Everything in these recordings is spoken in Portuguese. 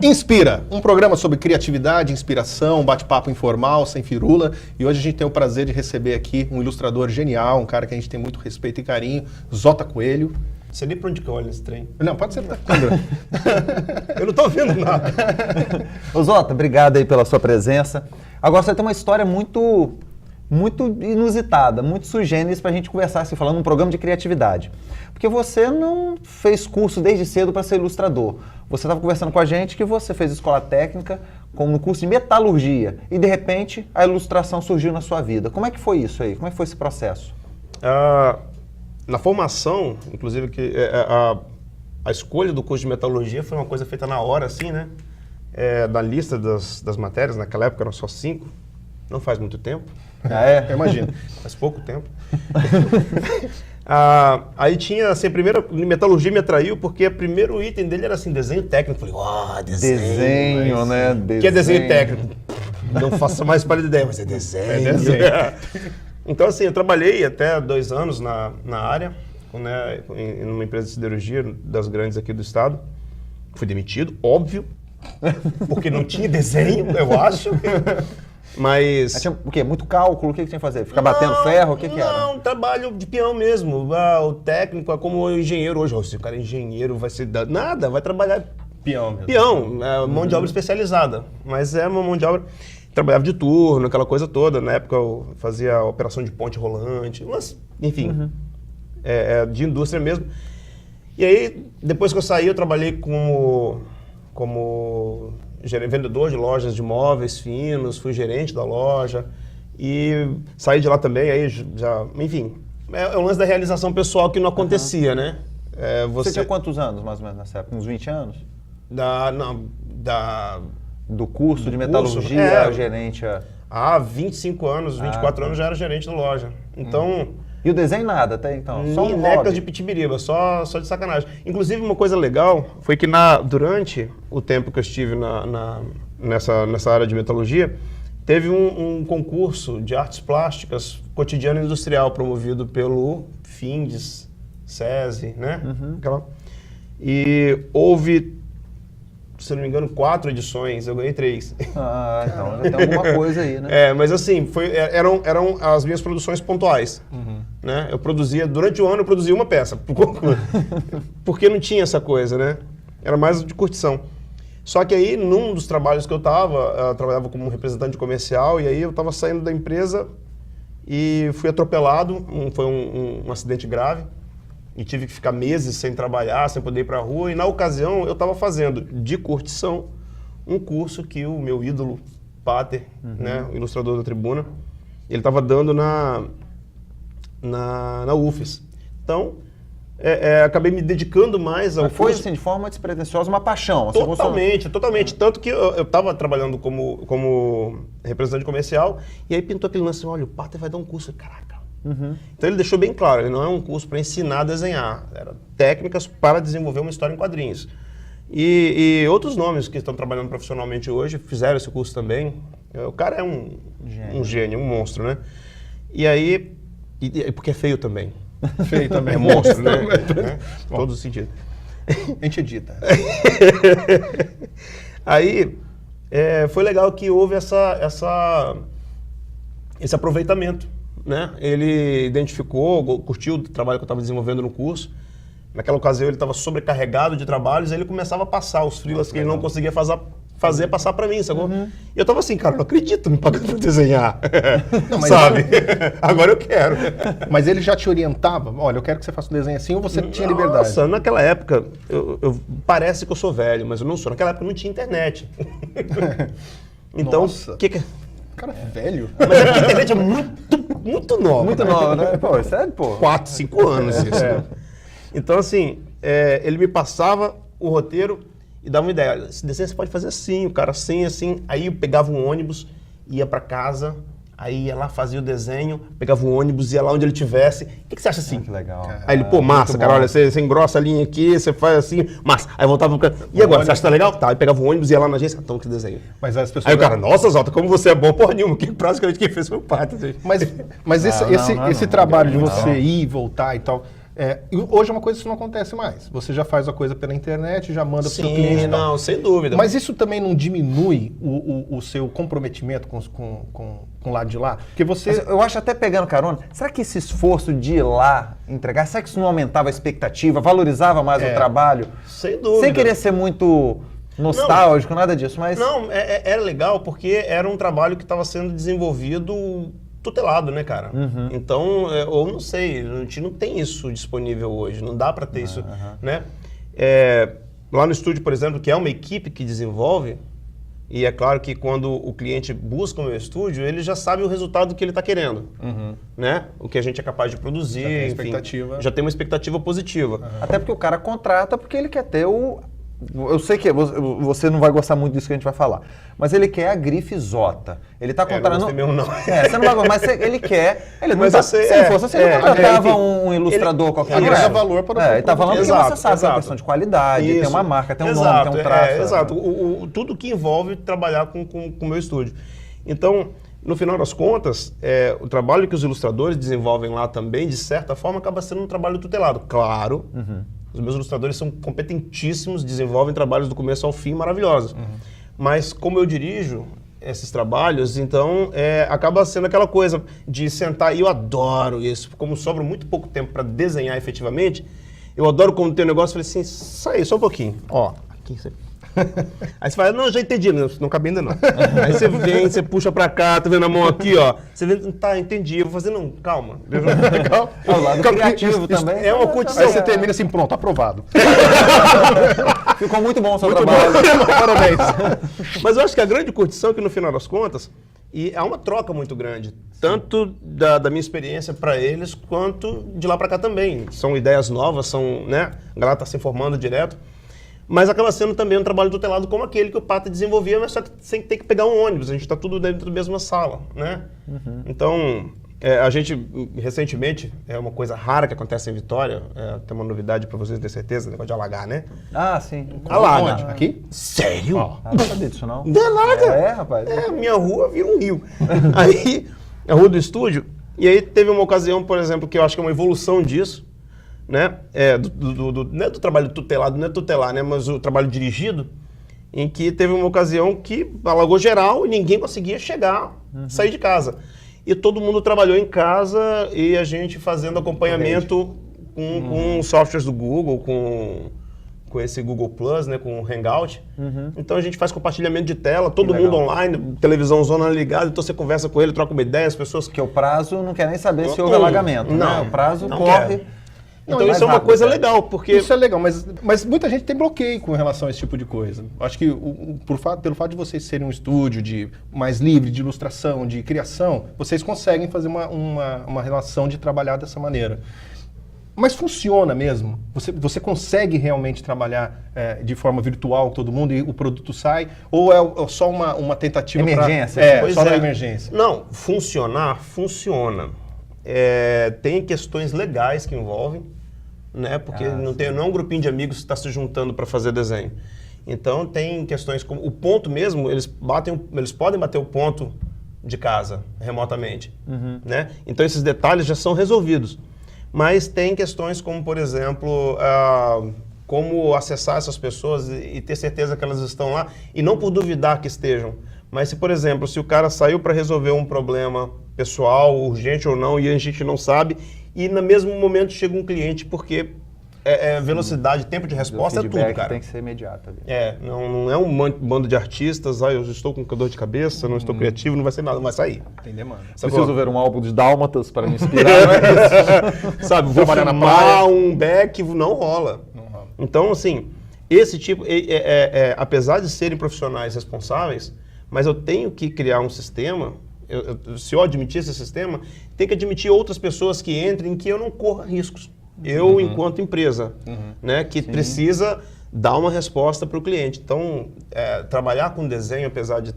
Inspira, um programa sobre criatividade, inspiração, bate-papo informal, sem firula. E hoje a gente tem o prazer de receber aqui um ilustrador genial, um cara que a gente tem muito respeito e carinho, Zota Coelho. Não sei nem pra onde que eu olho nesse trem. Não, pode ser da câmera. Eu não tô vendo nada. Ô Zota, obrigado aí pela sua presença. Agora você tem uma história muito inusitada, muito sui generis pra gente conversar, assim, falando num programa de criatividade. Porque você não fez curso desde cedo para ser ilustrador. Você estava conversando com a gente que você fez escola técnica no curso de metalurgia e, de repente, a ilustração surgiu na sua vida. Como é que foi isso aí? Como é que foi esse processo? Na formação, inclusive, que a escolha do curso de metalurgia foi uma coisa feita na hora, assim, né? Da lista das matérias, naquela época eram só 5, não faz muito tempo. Ah, é? Eu imagino. Faz pouco tempo. Aí tinha, assim, primeiro, metalurgia me atraiu porque o primeiro item dele era, assim, desenho técnico. Falei, Desenho, mas... né? O que é desenho técnico? Não faço mais pálida ideia, mas é desenho. É desenho. Então, assim, eu trabalhei até 2 anos na área, né, em uma empresa de siderurgia das grandes aqui do estado. Fui demitido, óbvio, porque não tinha desenho, eu acho. Mas... Tinha o quê? Muito cálculo? O que tinha que fazer? Ficar batendo ferro? O que era? Não, trabalho de peão mesmo. O técnico é como o engenheiro hoje. Se o cara é engenheiro, vai ser... Nada, vai trabalhar... Peão mesmo. Peão, mão de obra especializada. Mas é uma mão de obra... Trabalhava de turno, aquela coisa toda. Na época eu fazia operação de ponte rolante. Mas, enfim, de indústria mesmo. E aí, depois que eu saí, eu trabalhei como vendedor de lojas de móveis finos, fui gerente da loja e saí de lá também, aí já, enfim, é um lance da realização pessoal que não acontecia, né? Você tinha quantos anos, mais ou menos, nessa época? Uns 20 anos? Do curso de metalurgia, gerente... Há 25 anos, 24 anos já era gerente da loja. Então... E o desenho nada até então? Só um necas de pitibiriba, só de sacanagem. Inclusive, uma coisa legal foi que durante o tempo que eu estive nessa área de metalurgia, teve um concurso de artes plásticas cotidiano e industrial promovido pelo Findes, SESI, né? E houve, se não me engano, 4 edições, eu ganhei 3. Então já tem alguma coisa aí, né? Mas assim, eram as minhas produções pontuais. Né? Eu produzia, durante o ano eu produzia uma peça, porque não tinha essa coisa, né? Era mais de curtição. Só que aí, num dos trabalhos que eu trabalhava como representante comercial, e aí eu estava saindo da empresa e fui atropelado, foi um acidente grave, e tive que ficar meses sem trabalhar, sem poder ir para a rua, e na ocasião eu estava fazendo de curtição um curso que o meu ídolo, Pater, né, o ilustrador da Tribuna, ele estava dando na UFES. Então, acabei me dedicando mais ao Mas foi curso. assim, de forma despretensiosa, uma paixão. Totalmente. Tanto que eu estava trabalhando como representante comercial, e aí pintou aquele lance assim, olha, o Pater vai dar um curso. Caraca. Então ele deixou bem claro, ele não é um curso para ensinar a desenhar, era técnicas para desenvolver uma história em quadrinhos. E outros nomes que estão trabalhando profissionalmente hoje fizeram esse curso também. O cara é um gênio, um monstro, né? E aí, porque é feio também. Feio também. É monstro, né? Em todos os sentidos. A gente edita. Aí, foi legal que houve esse aproveitamento, né? Ele identificou, curtiu o trabalho que eu estava desenvolvendo no curso. Naquela ocasião ele estava sobrecarregado de trabalhos, aí ele começava a passar os freelas que ele não conseguia fazer passar para mim, sacou? E eu tava assim, cara, não acredito me pagando pra desenhar. Não, mas sabe? Agora eu quero. Mas ele já te orientava? Olha, eu quero que você faça um desenho assim, ou você tinha liberdade? Nossa, naquela época, parece que eu sou velho, mas eu não sou. Naquela época não tinha internet. Então, Nossa. Cara, velho. Mas é porque a internet é muito nova. Muito nova, né? Pô, sério, pô? 4, 5 anos isso. Né? Então, assim, ele me passava o roteiro e dava uma ideia. Olha, esse desenho você pode fazer assim, o cara assim, assim. Aí eu pegava um ônibus, ia pra casa, Aí ia lá, fazia o desenho, pegava o ônibus, ia lá onde ele estivesse. O que você acha assim? Que legal. Aí ele, pô, massa, cara, olha, você engrossa a linha aqui, você faz assim, massa. Aí voltava pro cara, e agora, você acha que tá legal? Tá, aí pegava o ônibus, ia lá na agência, então que desenho. Mas as pessoas... Aí o cara, nossa, Zota, como você é bom, porra nenhuma, que praticamente quem fez foi o Pata. Mas esse não, trabalho de não. você ir e voltar e tal, e hoje é uma coisa que isso não acontece mais. Você já faz a coisa pela internet, já manda para o seu cliente. Sim, e tal. não, sem dúvida. Mas isso também não diminui o seu comprometimento com o lado de lá? Porque você... Mas eu acho até pegando carona, será que esse esforço de ir lá entregar, será que isso não aumentava a expectativa, valorizava mais o trabalho? Sem dúvida. Sem querer ser muito nostálgico, nada disso, mas... Não, era legal porque era um trabalho que estava sendo desenvolvido tutelado, né, cara? Então, ou não sei, a gente não tem isso disponível hoje, não dá para ter isso, né? Lá no estúdio, por exemplo, que é uma equipe que desenvolve, e é claro que quando o cliente busca o meu estúdio, ele já sabe o resultado que ele está querendo, né? O que a gente é capaz de produzir, Já tem enfim, expectativa. já tem uma expectativa positiva. Até porque o cara contrata porque ele quer ter o... Eu sei que você não vai gostar muito disso que a gente vai falar, mas ele quer a grife Zota. Ele tá contratando... não gostei mesmo, não. Você não vai gostar, mas ele quer... Ele não Mas tá, eu sei, se ele fosse assim, ele contratava enfim, um ilustrador qualquer. agrega lugar. valor para o Ele tá falando porque Exato, você sabe que é uma exato. questão de qualidade, tem Isso. uma marca, tem um Exato, nome, tem um traço. Exato, tudo que envolve trabalhar com o meu estúdio. Então, no final das contas, o trabalho que os ilustradores desenvolvem lá também, de certa forma, acaba sendo um trabalho tutelado. Claro, os meus ilustradores são competentíssimos, desenvolvem trabalhos do começo ao fim maravilhosos. Mas como eu dirijo esses trabalhos, então acaba sendo aquela coisa de sentar, e eu adoro isso, como sobra muito pouco tempo para desenhar efetivamente, eu adoro quando tem um negócio, eu falei assim, sai só um pouquinho, ó, aqui você... Aí você fala, não, já entendi, não cabe ainda não. Aí você vem, você puxa pra cá, tá vendo a mão aqui, ó. Você vê, tá, entendi, eu vou fazer, não, calma. Calma. É o lado criativo também. É uma condição. Aí você termina assim, pronto, aprovado. Ficou muito bom o seu Muito trabalho. bom, parabéns. Mas eu acho que a grande curtição é que no final das contas, e há uma troca muito grande, tanto da minha experiência para eles, quanto de lá para cá também. São ideias novas, são, né, a galera tá se informando direto. Mas acaba sendo também um trabalho tutelado como aquele que o Pata desenvolvia, mas só que sem ter que pegar um ônibus. A gente está tudo dentro da mesma sala, né? Então, a gente, recentemente, é uma coisa rara que acontece em Vitória, tem uma novidade para vocês ter certeza, negócio de alagar, né? Ah, sim. Alaga. Onde? Aqui? Sério? Ah, não sabia disso, não. Não é nada. Rapaz. Minha rua vira um rio. Aí, a rua do estúdio, e aí teve uma ocasião, por exemplo, que eu acho que é uma evolução disso, né? Não é do trabalho tutelado, não é tutelar, né? Mas o trabalho dirigido, em que teve uma ocasião que alagou geral e ninguém conseguia chegar, sair de casa. E todo mundo trabalhou em casa e a gente fazendo acompanhamento com softwares do Google, com esse Google Plus, né, com o Hangout. Então a gente faz compartilhamento de tela, todo mundo online, televisão zona ligada, então você conversa com ele, troca uma ideia, as pessoas... Porque o prazo não quer nem saber se houve alagamento, né? Não, O prazo não corre... quer. Então isso é uma coisa legal, porque... Isso é legal, mas muita gente tem bloqueio com relação a esse tipo de coisa. Acho que pelo fato de vocês serem um estúdio mais livre de ilustração, de criação, vocês conseguem fazer uma relação de trabalhar dessa maneira. Mas funciona mesmo? Você consegue realmente trabalhar de forma virtual com todo mundo e o produto sai? Ou é só uma tentativa para... Emergência. Só na emergência. Não, funcionar, funciona. Tem questões legais que envolvem, né? Porque não é um grupinho de amigos que está se juntando para fazer desenho. Então tem questões como o ponto mesmo, eles podem bater o ponto de casa remotamente, né? Então esses detalhes já são resolvidos. Mas tem questões como, por exemplo, como acessar essas pessoas e ter certeza que elas estão lá e não por duvidar que estejam. Mas se, por exemplo, se o cara saiu para resolver um problema pessoal, urgente ou não, e a gente não sabe, e no mesmo momento chega um cliente, porque velocidade, tempo de resposta é tudo, cara. Tem que ser imediato. Ali. Não é um bando de artistas, eu estou com dor de cabeça, não estou criativo, não vai ser nada, não vai sair. Tem demanda. Preciso ver um álbum de Dálmatas para me inspirar, não é isso? Sabe, vou Trabalhar na filmar praia. um back, não rola. Então, assim, esse tipo, apesar de serem profissionais responsáveis, mas eu tenho que criar um sistema, se eu admitir esse sistema, tem que admitir outras pessoas que entrem em que eu não corra riscos. Eu, enquanto empresa, né, que precisa dar uma resposta para o cliente. Então, trabalhar com desenho, apesar de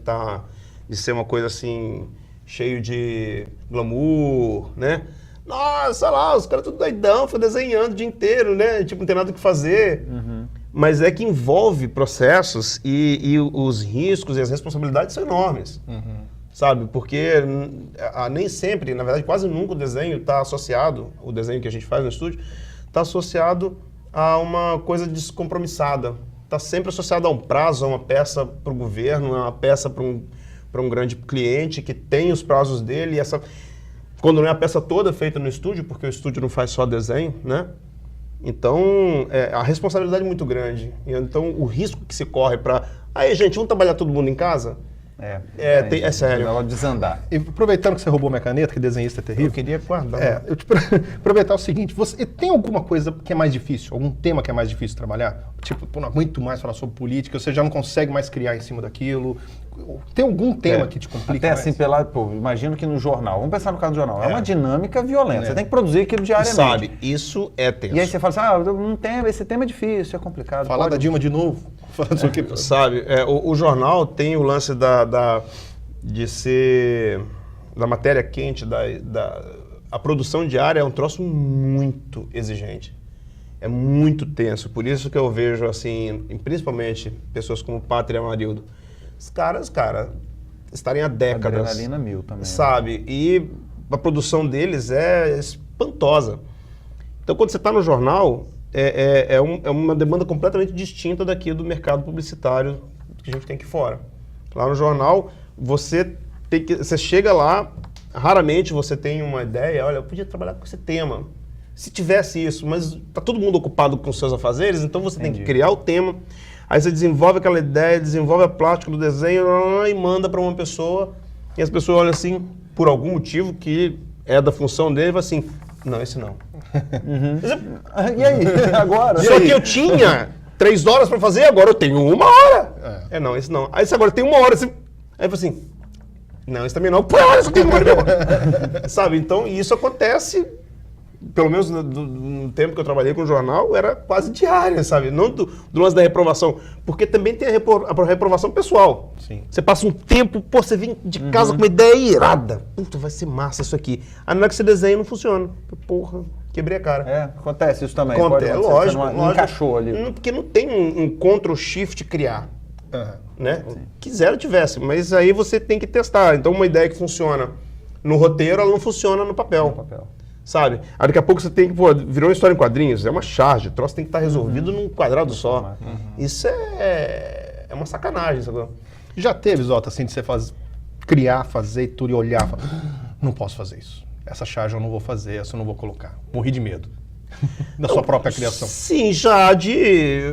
ser uma coisa assim, cheio de glamour, né? Nossa, olha lá, os caras tudo doidão, foi desenhando o dia inteiro, né? Tipo, não tem nada o que fazer. Mas é que envolve processos e os riscos e as responsabilidades são enormes. Sabe? Porque nem sempre, na verdade, quase nunca o desenho está associado, o desenho que a gente faz no estúdio, está associado a uma coisa descompromissada. Está sempre associado a um prazo, a uma peça para o governo, a uma peça para um grande cliente que tem os prazos dele. Quando não é a peça toda feita no estúdio, porque o estúdio não faz só desenho, né? Então, a responsabilidade é muito grande. Então, o risco que se corre para... Aí, gente, vamos trabalhar todo mundo em casa? É sério. Ela desandar. E aproveitando que você roubou minha caneta, que desenhista é terrível. Eu queria guardar. Aproveitar o seguinte, você tem alguma coisa que é mais difícil? Algum tema que é mais difícil de trabalhar? Tipo, não aguento mais falar sobre política, você já não consegue mais criar em cima daquilo. Tem algum tema que te complica Até mais? assim, imagino que no jornal, vamos pensar no caso do jornal, é uma dinâmica violenta. Você tem que produzir aquilo diariamente. Sabe, isso é tenso. E aí você fala assim, esse tema é difícil, é complicado. Falar da Dilma de novo? Falando sobre o quê? Sabe, o jornal tem o lance de ser da matéria quente, a produção diária é um troço muito exigente. É muito tenso. Por isso que eu vejo, assim, principalmente pessoas como Pátria e Amarildo, os caras, estarem há décadas. Adrenalina mil também. Sabe? E a produção deles é espantosa. Então, quando você está no jornal, é uma demanda completamente distinta daqui do mercado publicitário que a gente tem aqui fora. Lá no jornal, você chega lá, raramente você tem uma ideia, olha, eu podia trabalhar com esse tema. Se tivesse isso, mas está todo mundo ocupado com seus afazeres, então você tem que criar o tema, aí você desenvolve aquela ideia, desenvolve a plástica do desenho e manda para uma pessoa, e as pessoas olham assim, por algum motivo que é da função dele, e fala assim, não, esse não. E aí, agora? Só que eu tinha 3 horas para fazer, agora eu tenho 1 hora. Não, esse não. Aí você agora tem 1 hora, aí eu falo assim, não, esse também não. Pô, olha, só tem 1 hora. Sabe, então, e isso acontece... Pelo menos no tempo que eu trabalhei com o jornal, era quase diária, sabe? Não do lance da reprovação. Porque também tem a reprovação pessoal. Sim. Você passa um tempo, você vem de casa com uma ideia irada. Puta, vai ser massa isso aqui. Aí na hora que você desenha, não funciona. Porra, quebrei a cara. Acontece isso também. Acontece, lógico. Não encaixou ali. Porque não tem um Ctrl-Shift criar. Né? Quisera tivesse, mas aí você tem que testar. Então uma ideia que funciona no roteiro, ela não funciona no papel. Sabe? Aí daqui a pouco você tem que, virou uma história em quadrinhos, é uma charge, o troço tem que estar resolvido num quadrado só. Isso é uma sacanagem, sabe? Já teve, Zota, assim, de você criar, fazer tudo e olhar, falar, não posso fazer isso. Essa charge eu não vou fazer, essa eu não vou colocar. Morri de medo. Da sua própria criação. Sim, já de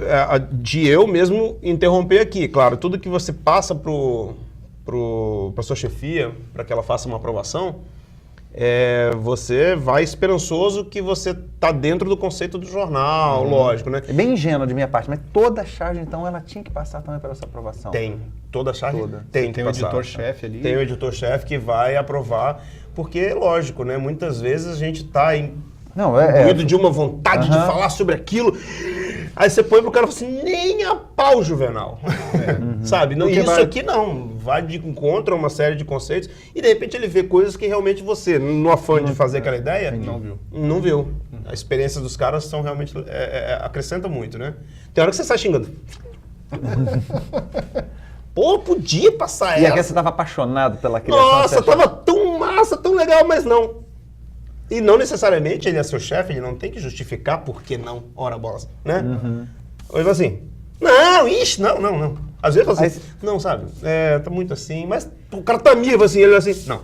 eu mesmo interromper aqui. Claro, tudo que você passa para sua chefia, para que ela faça uma aprovação, você vai esperançoso que você está dentro do conceito do jornal, lógico, né? É bem ingênuo de minha parte, mas toda charge, então, ela tinha que passar também pela essa aprovação. Tem. Toda charge tem que tem passar. o editor-chefe ali. Tem o editor-chefe que vai aprovar, porque, lógico, né? Muitas vezes a gente está imbuído de uma vontade de falar sobre aquilo. Aí você põe pro cara e fala assim, nem a pau, Juvenal. Sabe? Não, isso aqui não. Vai de encontro a uma série de conceitos e de repente ele vê coisas que realmente você, no afã de fazer aquela ideia, não viu. A experiência dos caras são realmente... acrescenta muito, né? Tem hora que você sai xingando. Pô, podia passar essa. E aqui você estava apaixonado pela criação. Nossa, tava tão massa, tão legal, mas não. E não necessariamente ele é seu chefe, ele não tem que justificar por que não, ora bolas, né? Ou ele fala assim, não. Às vezes fala assim, não, sabe, tá muito assim, mas o cara tá amigo, assim, ele fala assim, não.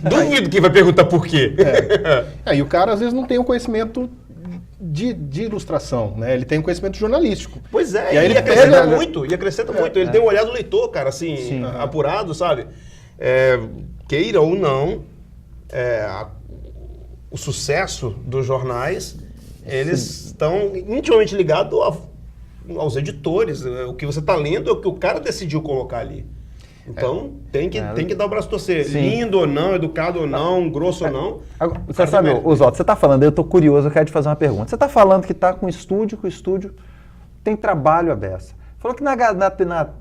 Duvido que vai perguntar por quê. E o cara às vezes não tem o conhecimento de ilustração, né? Ele tem um conhecimento jornalístico. Pois é, e aí ele acrescenta muito, Ele tem o olhar do leitor, cara, assim, apurado, sabe? Queira ou não, o sucesso dos jornais, eles estão intimamente ligados aos editores. O que você está lendo é o que o cara decidiu colocar ali. Então, tem que dar o braço a torcer. Lindo ou não, educado ou não, grosso ou não. Você sabe, Zota, você está falando, eu estou curioso, eu quero te fazer uma pergunta. Você está falando que está com o estúdio, que o estúdio tem trabalho à beça. Falou que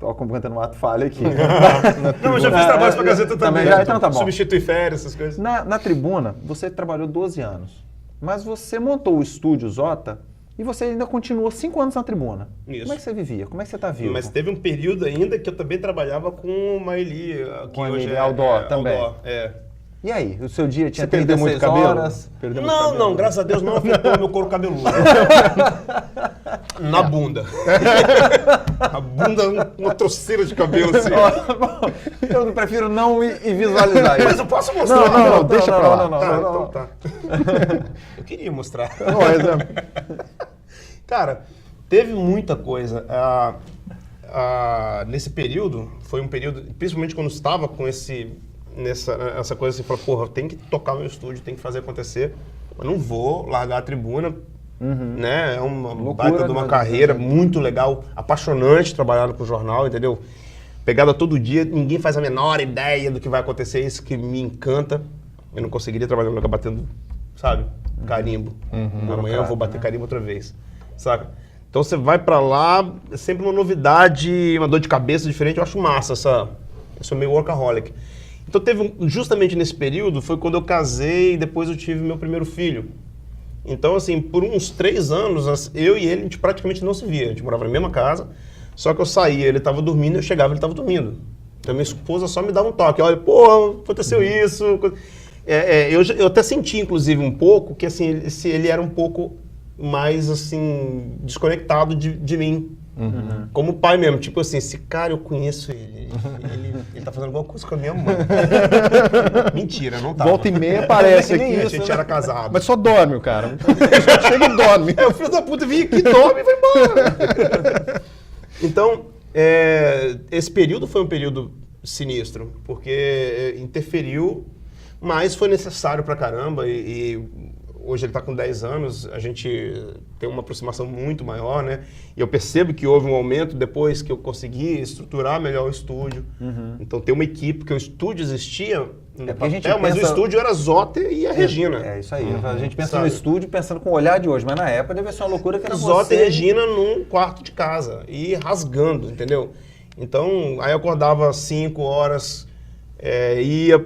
ó, como cantando um ato falha aqui. Não, eu já fiz trabalhos pra Gazeta também. Já, então tá bom. Substitui férias, essas coisas. Na Tribuna, você trabalhou 12 anos, mas você montou o estúdio Zota e você ainda continuou 5 anos na Tribuna. Isso. Como é que você vivia? Como é que você tá vivo? Mas teve um período ainda que eu também trabalhava com o Maeli, que Com a hoje Maeli é Aldó também. Aldó, é. E aí, o seu dia tinha Você perdeu 36 muito cabelo? horas? Perdeu muito Não, cabelo? não, graças a Deus não afetou meu couro cabeludo. Na bunda. A bunda, uma troceira de cabelo assim. Eu prefiro não ir visualizar isso. Mas eu posso mostrar. Não, deixa pra lá. Não. Então tá. Eu queria mostrar. Não, Cara, teve muita coisa. Nesse período, foi um período, principalmente quando eu estava com essa coisa assim, falou, porra, tem que tocar meu estúdio, tem que fazer acontecer. Eu não vou largar a Tribuna, né? É uma baita de uma carreira muito legal, apaixonante trabalhar com o jornal, entendeu? Pegada todo dia, ninguém faz a menor ideia do que vai acontecer, isso que me encanta. Eu não conseguiria trabalhar no lugar batendo, sabe, carimbo. Amanhã eu vou bater carimbo outra vez, saca? Então você vai pra lá, é sempre uma novidade, uma dor de cabeça diferente, eu acho massa eu sou meio workaholic. Então teve, justamente nesse período, foi quando eu casei e depois eu tive meu primeiro filho. Então assim, por uns 3 anos, eu e ele, a gente praticamente não se via, a gente morava na mesma casa, só que eu saía, ele estava dormindo, eu chegava, ele estava dormindo. Então minha esposa só me dava um toque, olha, pô, aconteceu isso. Eu até senti, inclusive, um pouco, que assim, ele era um pouco mais, assim, desconectado de mim. Como pai mesmo, tipo assim, esse cara eu conheço ele tá fazendo alguma coisa com a minha mãe. Mentira, não tá. Volta e meia aparece Nem aqui. isso, a gente era casado. Mas só dorme o cara. Chega e dorme. O filho da puta vinha aqui, dorme e vai embora. Então, esse período foi um período sinistro, porque interferiu, mas foi necessário pra caramba e hoje ele está com 10 anos, a gente tem uma aproximação muito maior, né? E eu percebo que houve um aumento depois que eu consegui estruturar melhor o estúdio. Então tem uma equipe, porque o estúdio existia no papel, mas o estúdio era Zota e a Regina. É isso aí. A gente pensa no estúdio pensando com o olhar de hoje, mas na época deve ser uma loucura que era Zota você... e Regina num quarto de casa e rasgando, entendeu? Então, aí eu acordava às 5 horas... ia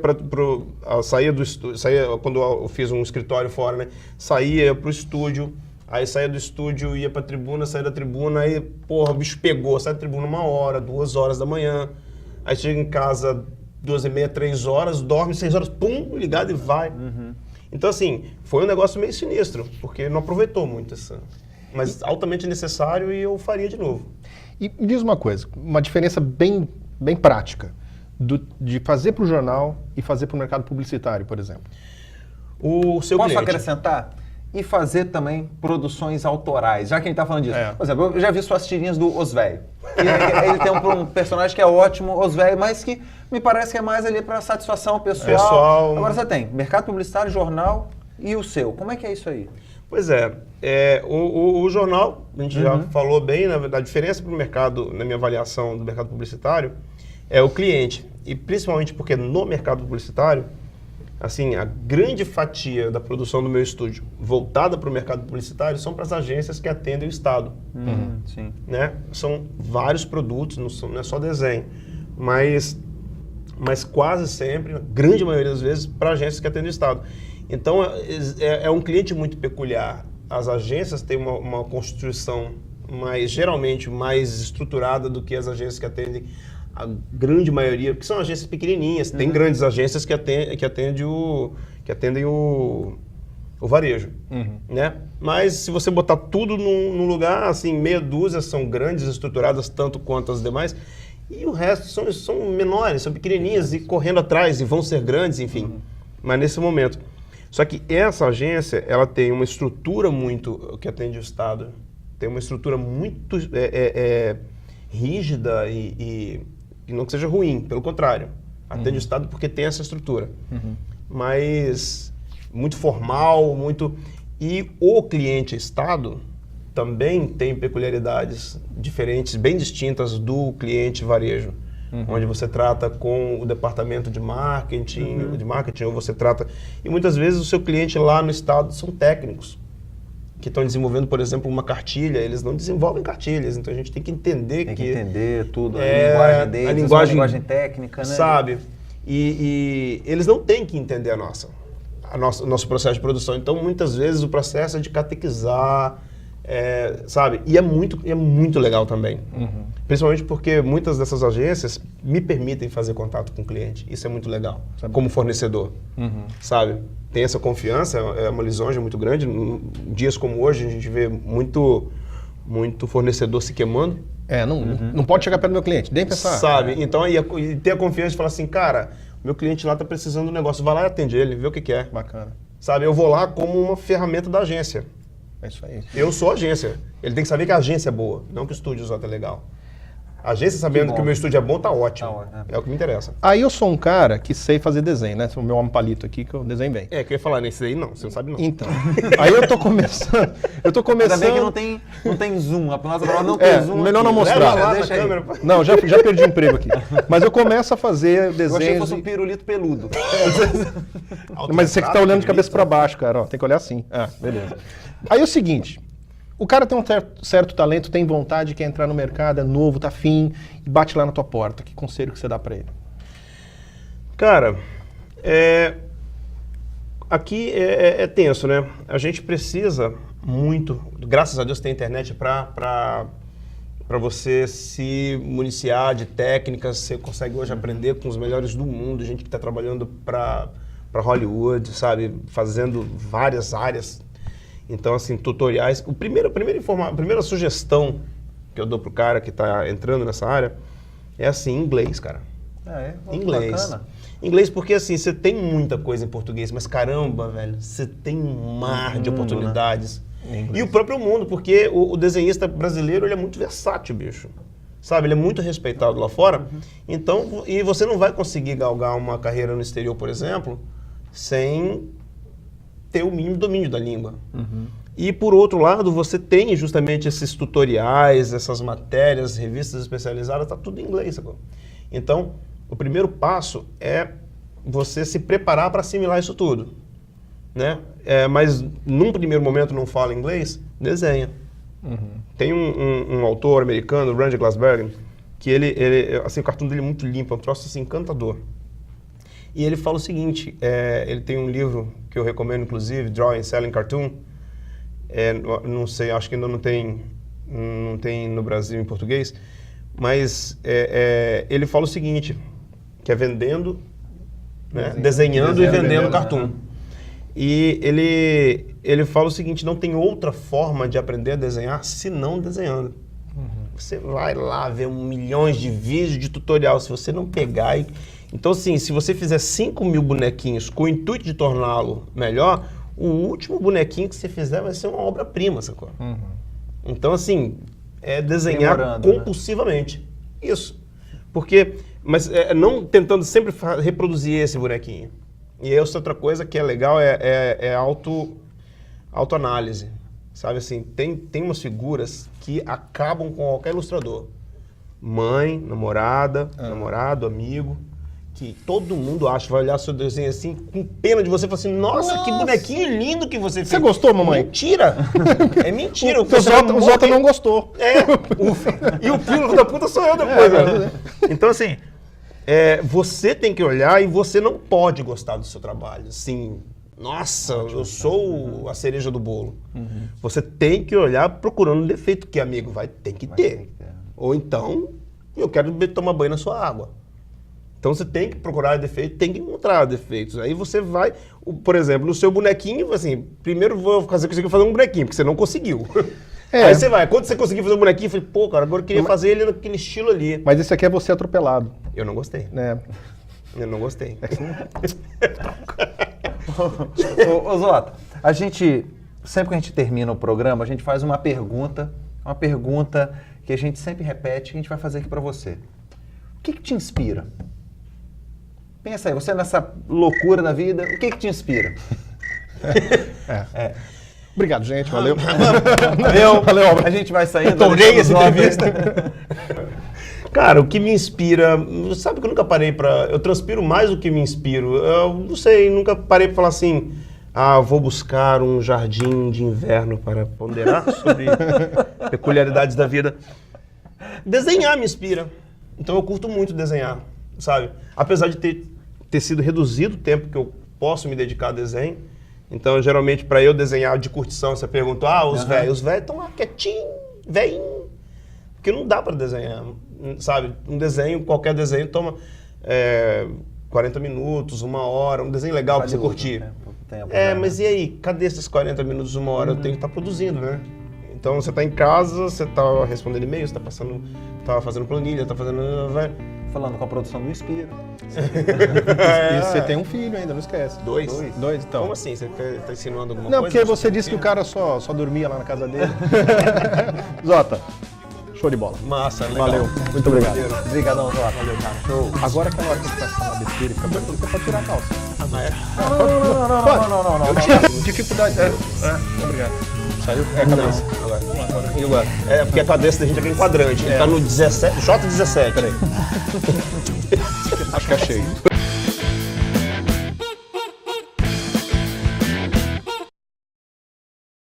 saía do estúdio, quando eu fiz um escritório fora, né? Saía pro estúdio, aí saía do estúdio, ia pra Tribuna, saía da Tribuna, aí, porra, o bicho pegou, sai da Tribuna 1 hora, 2 horas da manhã, aí chega em casa 2h30, 3 horas, dorme 6 horas, pum, ligado e vai. Então, assim, foi um negócio meio sinistro, porque não aproveitou muito essa... Mas altamente necessário e eu faria de novo. E me diz uma coisa, uma diferença bem prática. De fazer para o jornal e fazer para o mercado publicitário, por exemplo. O seu Posso cliente. acrescentar? E fazer também produções autorais, já que a gente está falando disso. Por exemplo, eu já vi suas tirinhas do Osvéio. Ele tem um personagem que é ótimo, Osvéio, mas que me parece que é mais ali para satisfação pessoal. Agora você tem mercado publicitário, jornal e o seu. Como é que é isso aí? Pois o jornal, a gente já falou bem, na verdade, a diferença para o mercado, na minha avaliação do mercado publicitário, é o cliente. E principalmente porque no mercado publicitário, assim, a grande fatia da produção do meu estúdio voltada para o mercado publicitário são para as agências que atendem o Estado. Sim. Né? São vários produtos, não é só desenho, mas quase sempre, na grande maioria das vezes, para agências que atendem o Estado. Então, é um cliente muito peculiar. As agências têm uma constituição geralmente mais estruturada do que as agências que atendem a grande maioria, porque são agências pequenininhas, tem grandes agências que atendem o varejo, né? Mas se você botar tudo num lugar, assim, meia dúzia são grandes, estruturadas tanto quanto as demais, e o resto são menores, são pequenininhas e correndo atrás e vão ser grandes, enfim. Mas nesse momento. Só que essa agência, ela tem uma estrutura muito, que atende o Estado, tem uma estrutura muito rígida e não que seja ruim, pelo contrário. Atende o Estado porque tem essa estrutura. Mas muito formal, muito... E o cliente Estado também tem peculiaridades diferentes, bem distintas do cliente varejo. Onde você trata com o departamento de marketing, ou você trata... E muitas vezes o seu cliente lá no Estado são técnicos. que estão desenvolvendo, por exemplo, uma cartilha, eles não desenvolvem cartilhas, então a gente tem que entender Tem que entender tudo, a é, linguagem deles, a linguagem técnica, né? Sabe? E eles não têm que entender o nosso processo de produção. Então, muitas vezes, o processo é de catequizar, sabe? E é muito legal também. Principalmente porque muitas dessas agências me permitem fazer contato com o cliente. Isso é muito legal, como fornecedor, sabe? Tem essa confiança, é uma lisonja muito grande. Em dias como hoje, a gente vê muito fornecedor se queimando. Não pode chegar perto do meu cliente, nem pensar. Sabe? Então, e ter a confiança de falar assim, cara, meu cliente lá está precisando de um negócio, vai lá e atende ele, vê o que é. Bacana. Sabe? Eu vou lá como uma ferramenta da agência. É isso aí. Eu sou agência. Ele tem que saber que a agência é boa, não que o estúdio Zota é legal. A agência sabendo que o meu estúdio é bom, tá ótimo. É o que me interessa. Aí eu sou um cara que sei fazer desenho, né? O meu homem palito aqui, que eu desenho bem. Que eu ia falar nesse aí, não, você não sabe não. Então, aí eu tô começando. Ainda bem que não tem zoom. A nossa palavra não tem zoom. Melhor aqui. não mostrar. Leva lá Deixa na aí. câmera. Não, já perdi o emprego aqui. Mas eu começo a fazer desenhos. Eu achei que fosse um pirulito peludo. Mas você que tá olhando de cabeça pra baixo, cara, ó, tem que olhar assim. Ah, beleza. Aí é o seguinte, o cara tem um certo talento, tem vontade, quer entrar no mercado, é novo, tá afim, e bate lá na tua porta. Que conselho que você dá pra ele? Cara, aqui é tenso, né? A gente precisa muito, graças a Deus tem internet para você se municiar de técnicas, você consegue hoje aprender com os melhores do mundo, gente que está trabalhando para Hollywood, sabe? Fazendo várias áreas. Então, assim, tutoriais. A primeira sugestão que eu dou pro cara que está entrando nessa área é assim, inglês, cara. Inglês. Bacana. Inglês porque, assim, você tem muita coisa em português, mas caramba, velho, você tem um mar de oportunidades. Né? E o próprio mundo, porque o desenhista brasileiro, ele é muito versátil, bicho. Sabe, ele é muito respeitado lá fora. Então, e você não vai conseguir galgar uma carreira no exterior, por exemplo, sem ter o mínimo domínio da língua. E, por outro lado, você tem justamente esses tutoriais, essas matérias, revistas especializadas, tá tudo em inglês, sacou? Então, o primeiro passo é você se preparar para assimilar isso tudo, né? Mas, num primeiro momento, não fala inglês, desenha. Tem um autor americano, Randy Glassberg, que ele assim, o cartoon dele é muito limpo, é um troço assim, encantador. E ele fala o seguinte, ele tem um livro que eu recomendo, inclusive, Drawing Selling Cartoon. Não sei, acho que ainda não tem no Brasil em português, mas ele fala o seguinte, que é vendendo, né, desenhando e vendendo cartoon. E ele fala o seguinte, não tem outra forma de aprender a desenhar senão desenhando. Você vai lá ver milhões de vídeos de tutorial, se você não pegar e... Então, assim, se você fizer 5.000 bonequinhos com o intuito de torná-lo melhor, o último bonequinho que você fizer vai ser uma obra-prima, sacou? Então, assim, é desenhar compulsivamente. Né? Isso. Porque, mas não tentando sempre reproduzir esse bonequinho. E essa outra coisa que é legal é autoanálise. Sabe assim, tem umas figuras que acabam com qualquer ilustrador. Mãe, namorado, amigo, que todo mundo acha, vai olhar seu desenho assim, com pena de você, e fala assim, nossa, que bonequinho lindo que você fez. Você gostou, mamãe? Mentira! É mentira. O Zota não gostou. E o filho da puta sou eu depois, né? Então, assim, você tem que olhar e você não pode gostar do seu trabalho. Assim, nossa, eu sou a cereja do bolo. Você tem que olhar procurando um defeito que, amigo, tem que ter. Ou então, eu quero tomar banho na sua água. Então você tem que procurar defeitos, tem que encontrar defeitos. Aí você vai, por exemplo, no seu bonequinho, assim, primeiro vou conseguir fazer um bonequinho, porque você não conseguiu. Aí você vai, quando você conseguir fazer um bonequinho, eu falei, pô, cara, agora eu queria fazer ele naquele estilo ali. Mas esse aqui é você atropelado. Eu não gostei. Eu não gostei. Ô Zota, sempre que a gente termina o programa, a gente faz uma pergunta que a gente sempre repete, que a gente vai fazer aqui pra você. O que te inspira? Pensa aí, você nessa loucura da vida, o que te inspira? Obrigado, gente. Valeu. Valeu. A gente vai saindo. Tornei essa entrevista. Cara, o que me inspira... Sabe que eu nunca parei pra... Eu transpiro mais do que me inspiro. Eu não sei, nunca parei pra falar assim... vou buscar um jardim de inverno para ponderar sobre peculiaridades da vida. Desenhar me inspira. Então eu curto muito desenhar, sabe? Apesar de ter sido reduzido o tempo que eu posso me dedicar a desenho. Então, geralmente, para eu desenhar de curtição, você pergunta, os velhos estão lá quietinho, velhinho. Porque não dá para desenhar, sabe? Um desenho, qualquer desenho toma 40 minutos, 1 hora, um desenho legal para você curtir. Mas e aí? Cadê esses 40 minutos, 1 hora? Eu tenho que estar produzindo, né? Então, você está em casa, você está respondendo e-mail, você está fazendo planilha, está fazendo... Falando com a produção do Inspira. E você tem um filho ainda, não esquece. 2? 2, então. Como assim? Você está insinuando alguma coisa? Não, porque você disse que o cara só dormia lá na casa dele. Zota, show de bola. Massa, legal. Valeu, muito obrigado. Obrigadão, Zota. Valeu, cara. Show. Agora aquela hora que você vai falar besteira, fica bonito, você pode tirar a calça. Não. Eu tinha dificuldade. Obrigado. Saiu? É a cabeça. E agora? Porque a cabeça da gente é aqui em quadrante. Ele tá no 17, J17. Peraí. Acho que achei.